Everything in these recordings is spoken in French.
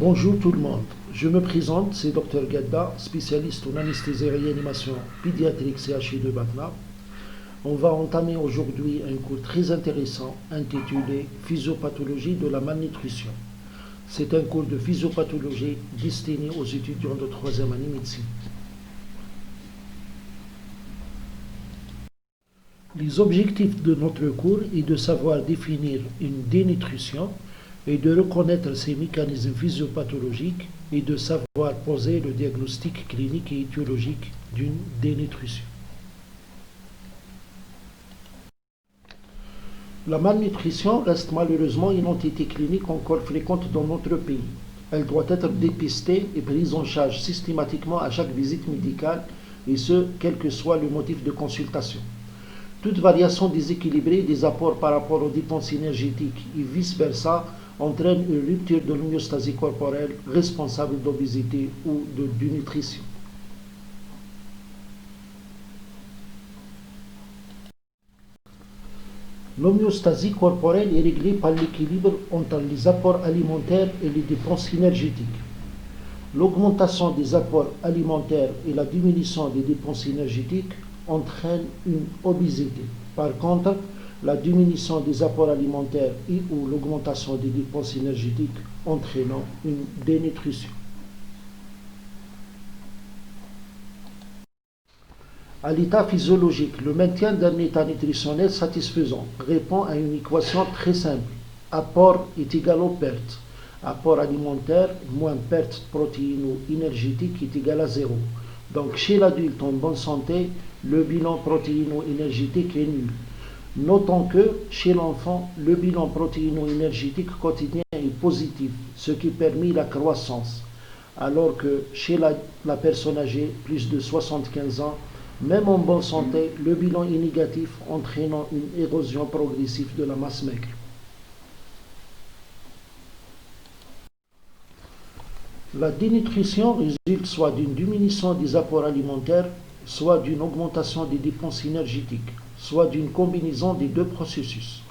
Bonjour tout le monde, je me présente, c'est Dr Gadda, spécialiste en anesthésie et réanimation pédiatrique CHU de Batna. On va entamer aujourd'hui un cours très intéressant intitulé Physiopathologie de la malnutrition. C'est un cours de physiopathologie destiné aux étudiants de 3e année médecine. Les objectifs de notre cours est de savoir définir une dénutrition et de reconnaître ses mécanismes physiopathologiques et de savoir poser le diagnostic clinique et étiologique d'une dénutrition. La malnutrition reste malheureusement une entité clinique encore fréquente dans notre pays. Elle doit être dépistée et prise en charge systématiquement à chaque visite médicale, et ce, quel que soit le motif de consultation. Toute variation déséquilibrée des apports par rapport aux dépenses énergétiques et vice-versa entraîne une rupture de l'homéostasie corporelle responsable d'obésité ou de dénutrition. L'homéostasie corporelle est réglée par l'équilibre entre les apports alimentaires et les dépenses énergétiques. L'augmentation des apports alimentaires et la diminution des dépenses énergétiques entraînent une obésité. Par contre, la diminution des apports alimentaires et ou l'augmentation des dépenses énergétiques entraînant une dénutrition. À l'état physiologique, le maintien d'un état nutritionnel satisfaisant répond à une équation très simple. Apport est égal aux pertes. Apport alimentaire moins perte protéino-énergétique est égal à 0. Donc chez l'adulte en bonne santé, le bilan protéino-énergétique est nul. Notons que chez l'enfant, le bilan protéino-énergétique quotidien est positif, ce qui permet la croissance, alors que chez la personne âgée, plus de 75 ans, même en bonne santé, le bilan est négatif, entraînant une érosion progressive de la masse maigre. La dénutrition résulte soit d'une diminution des apports alimentaires, soit d'une augmentation des dépenses énergétiques, soit d'une combinaison des deux processus.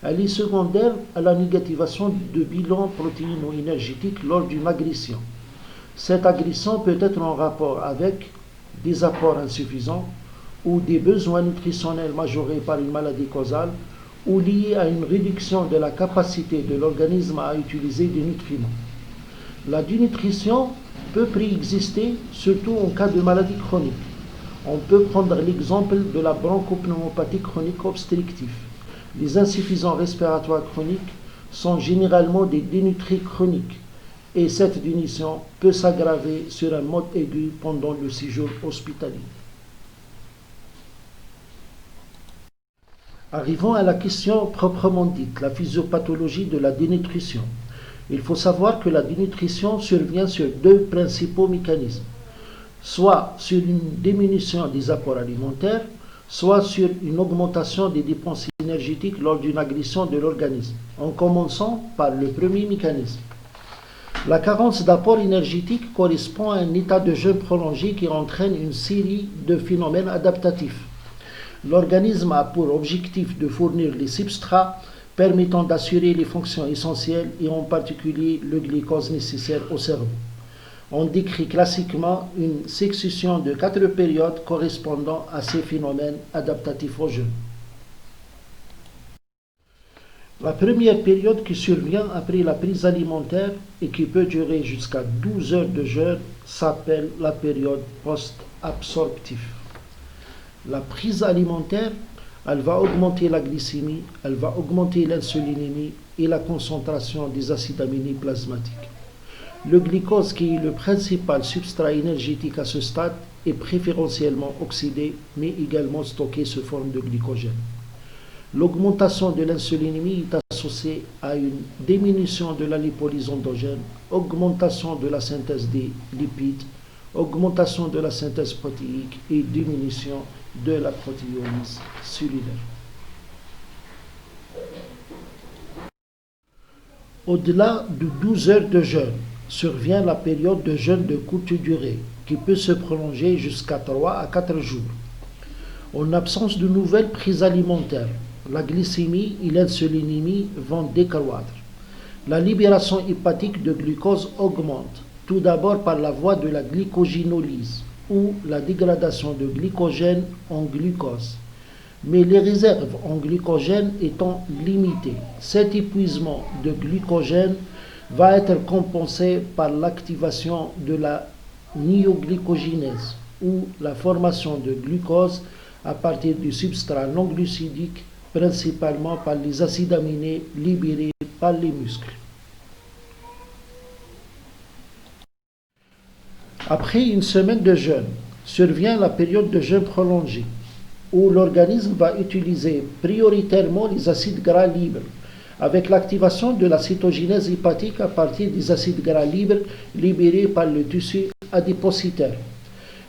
Elle est secondaire à la négativation de bilan protéino-énergétique lors d'une agression. Cette agression peut être en rapport avec des apports insuffisants ou des besoins nutritionnels majorés par une maladie causale ou liée à une réduction de la capacité de l'organisme à utiliser des nutriments. La dénutrition peut préexister surtout en cas de maladie chronique. On peut prendre l'exemple de la bronchopneumopathie chronique obstructive. Les insuffisants respiratoires chroniques sont généralement des dénutris chroniques et cette dénutrition peut s'aggraver sur un mode aigu pendant le séjour hospitalier. Arrivons à la question proprement dite, la physiopathologie de la dénutrition. Il faut savoir que la dénutrition survient sur deux principaux mécanismes, soit sur une diminution des apports alimentaires, soit sur une augmentation des dépenses énergétiques lors d'une agression de l'organisme, en commençant par le premier mécanisme. La carence d'apport énergétique correspond à un état de jeûne prolongé qui entraîne une série de phénomènes adaptatifs. L'organisme a pour objectif de fournir les substrats permettant d'assurer les fonctions essentielles et en particulier le glucose nécessaire au cerveau. On décrit classiquement une succession de 4 périodes correspondant à ces phénomènes adaptatifs au jeûne. La première période qui survient après la prise alimentaire et qui peut durer jusqu'à 12 heures de jeûne s'appelle la période post-absorptive. La prise alimentaire, elle va augmenter la glycémie, elle va augmenter l'insulinémie et la concentration des acides aminés plasmatiques. Le glucose, qui est le principal substrat énergétique à ce stade, est préférentiellement oxydé, mais également stocké sous forme de glycogène. L'augmentation de l'insulinémie est associée à une diminution de la lipolyse endogène, augmentation de la synthèse des lipides, augmentation de la synthèse protéique et diminution de la protéolyse cellulaire. Au-delà de 12 heures de jeûne, survient la période de jeûne de courte durée, qui peut se prolonger jusqu'à 3 à 4 jours. En absence de nouvelles prises alimentaires, la glycémie et l'insulinémie vont décroître. La libération hépatique de glucose augmente, tout d'abord par la voie de la glycogénolyse ou la dégradation de glycogène en glucose. Mais les réserves en glycogène étant limitées, cet épuisement de glycogène va être compensé par l'activation de la néoglycogénèse ou la formation de glucose à partir du substrat non glucidique, principalement par les acides aminés libérés par les muscles. Après une semaine de jeûne, survient la période de jeûne prolongé, où l'organisme va utiliser prioritairement les acides gras libres, avec l'activation de la cytogenèse hépatique à partir des acides gras libres libérés par le tissu adipocytaire.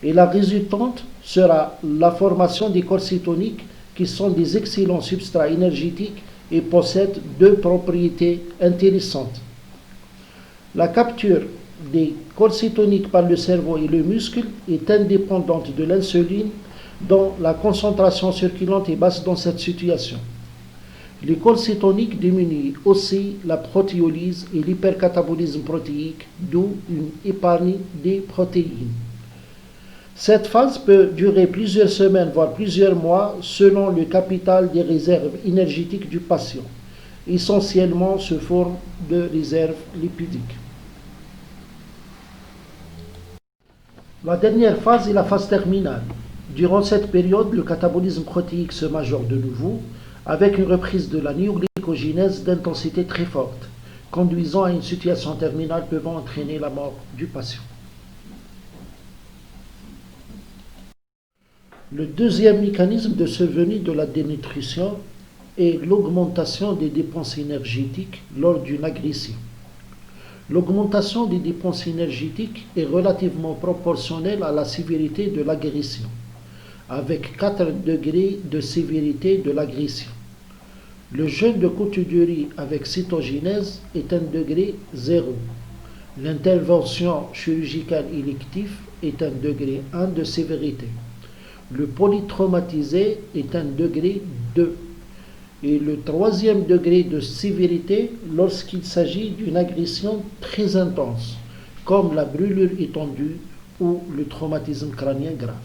Et la résultante sera la formation des corps cétoniques qui sont des excellents substrats énergétiques et possèdent deux propriétés intéressantes. La capture des corps cétoniques par le cerveau et le muscle est indépendante de l'insuline dont la concentration circulante est basse dans cette situation. Les corps cétoniques diminuent aussi la protéolyse et l'hypercatabolisme protéique, d'où une épargne des protéines. Cette phase peut durer plusieurs semaines, voire plusieurs mois, selon le capital des réserves énergétiques du patient, essentiellement sous forme de réserves lipidiques. La dernière phase est la phase terminale. Durant cette période, le catabolisme protéique se majore de nouveau, avec une reprise de la néoglycogénèse d'intensité très forte, conduisant à une situation terminale pouvant entraîner la mort du patient. Le deuxième mécanisme de survenue de la dénutrition est l'augmentation des dépenses énergétiques lors d'une agression. L'augmentation des dépenses énergétiques est relativement proportionnelle à la sévérité de l'agression, avec 4 degrés de sévérité de l'agression. Le jeûne de courte durée avec cytogenèse est un degré 0. L'intervention chirurgicale élective est un degré 1 de sévérité. Le polytraumatisé est un degré 2. Et le troisième degré de sévérité lorsqu'il s'agit d'une agression très intense, comme la brûlure étendue ou le traumatisme crânien grave.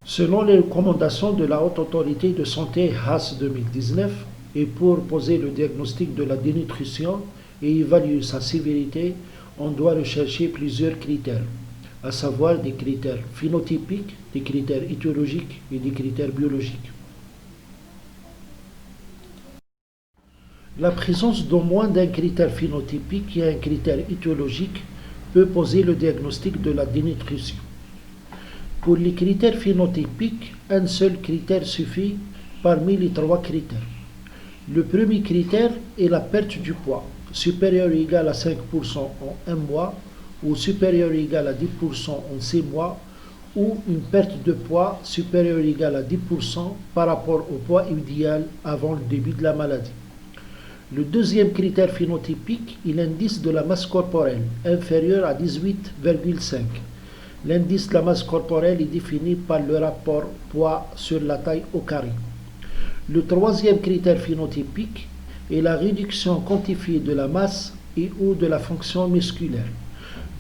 Selon les recommandations de la Haute Autorité de Santé HAS 2019, et pour poser le diagnostic de la dénutrition et évaluer sa sévérité, on doit rechercher plusieurs critères, à savoir des critères phénotypiques, des critères étiologiques et des critères biologiques. La présence d'au moins d'un critère phénotypique et un critère étiologique peut poser le diagnostic de la dénutrition. Pour les critères phénotypiques, un seul critère suffit parmi les 3 critères. Le premier critère est la perte du poids, supérieur ou égal à 5% en 1 mois, ou supérieur ou égal à 10% en 6 mois, ou une perte de poids supérieure ou égale à 10% par rapport au poids idéal avant le début de la maladie. Le deuxième critère phénotypique est l'indice de la masse corporelle, inférieur à 18,5. L'indice de la masse corporelle est défini par le rapport poids sur la taille au carré. Le troisième critère phénotypique est la réduction quantifiée de la masse et ou de la fonction musculaire.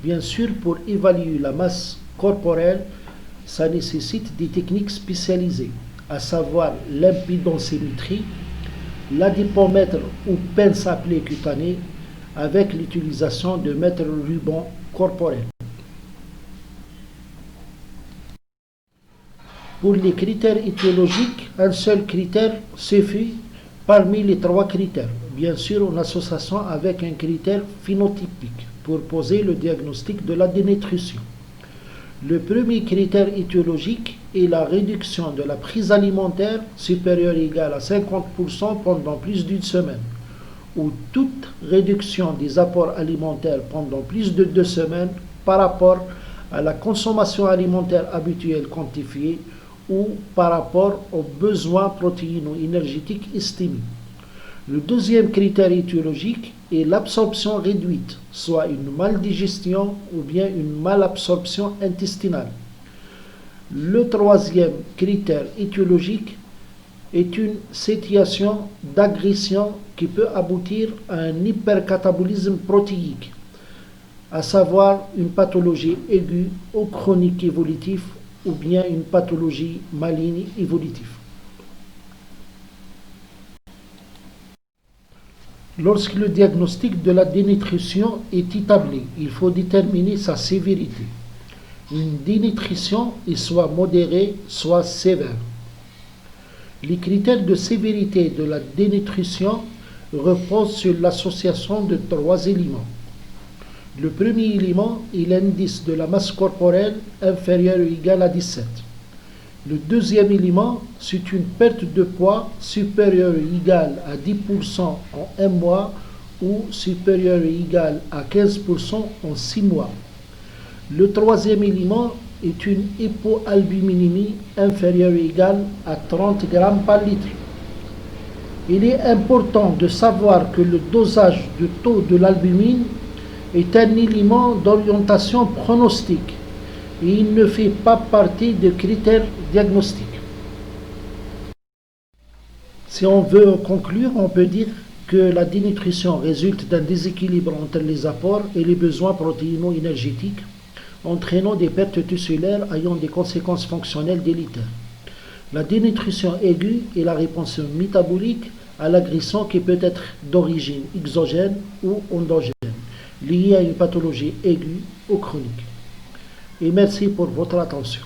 Bien sûr, pour évaluer la masse corporelle, ça nécessite des techniques spécialisées, à savoir l'impédensmétrie, l'adipomètre ou pince à plaies cutanées, avec l'utilisation de mètres ruban corporels. Pour les critères étiologiques, un seul critère suffit parmi les 3 critères, bien sûr en association avec un critère phénotypique, pour poser le diagnostic de la dénutrition. Le premier critère étiologique est la réduction de la prise alimentaire supérieure ou égale à 50% pendant plus d'une semaine, ou toute réduction des apports alimentaires pendant plus de 2 semaines par rapport à la consommation alimentaire habituelle quantifiée ou par rapport aux besoins protéino-énergétiques estimés. Le deuxième critère étiologique est l'absorption réduite, soit une maldigestion ou bien une malabsorption intestinale. Le troisième critère étiologique est une situation d'agression qui peut aboutir à un hypercatabolisme protéique, à savoir une pathologie aiguë ou chronique évolutive ou bien une pathologie maligne évolutive. Lorsque le diagnostic de la dénutrition est établi, il faut déterminer sa sévérité. Une dénutrition est soit modérée, soit sévère. Les critères de sévérité de la dénutrition reposent sur l'association de 3 éléments. Le premier élément est l'indice de la masse corporelle inférieur ou égal à 17. Le deuxième élément, c'est une perte de poids supérieure ou égale à 10% en un mois ou supérieure ou égale à 15% en 6 mois. Le troisième élément est une hypoalbuminémie inférieure ou égale à 30 grammes par litre. Il est important de savoir que le dosage du taux de l'albumine est un élément d'orientation pronostique et il ne fait pas partie des critères diagnostiques. Si on veut conclure, on peut dire que la dénutrition résulte d'un déséquilibre entre les apports et les besoins protéino-énergétiques, entraînant des pertes tissulaires ayant des conséquences fonctionnelles délétères. La dénutrition aiguë est la réponse métabolique à l'agression qui peut être d'origine exogène ou endogène, liée à une pathologie aiguë ou chronique. Et merci pour votre attention.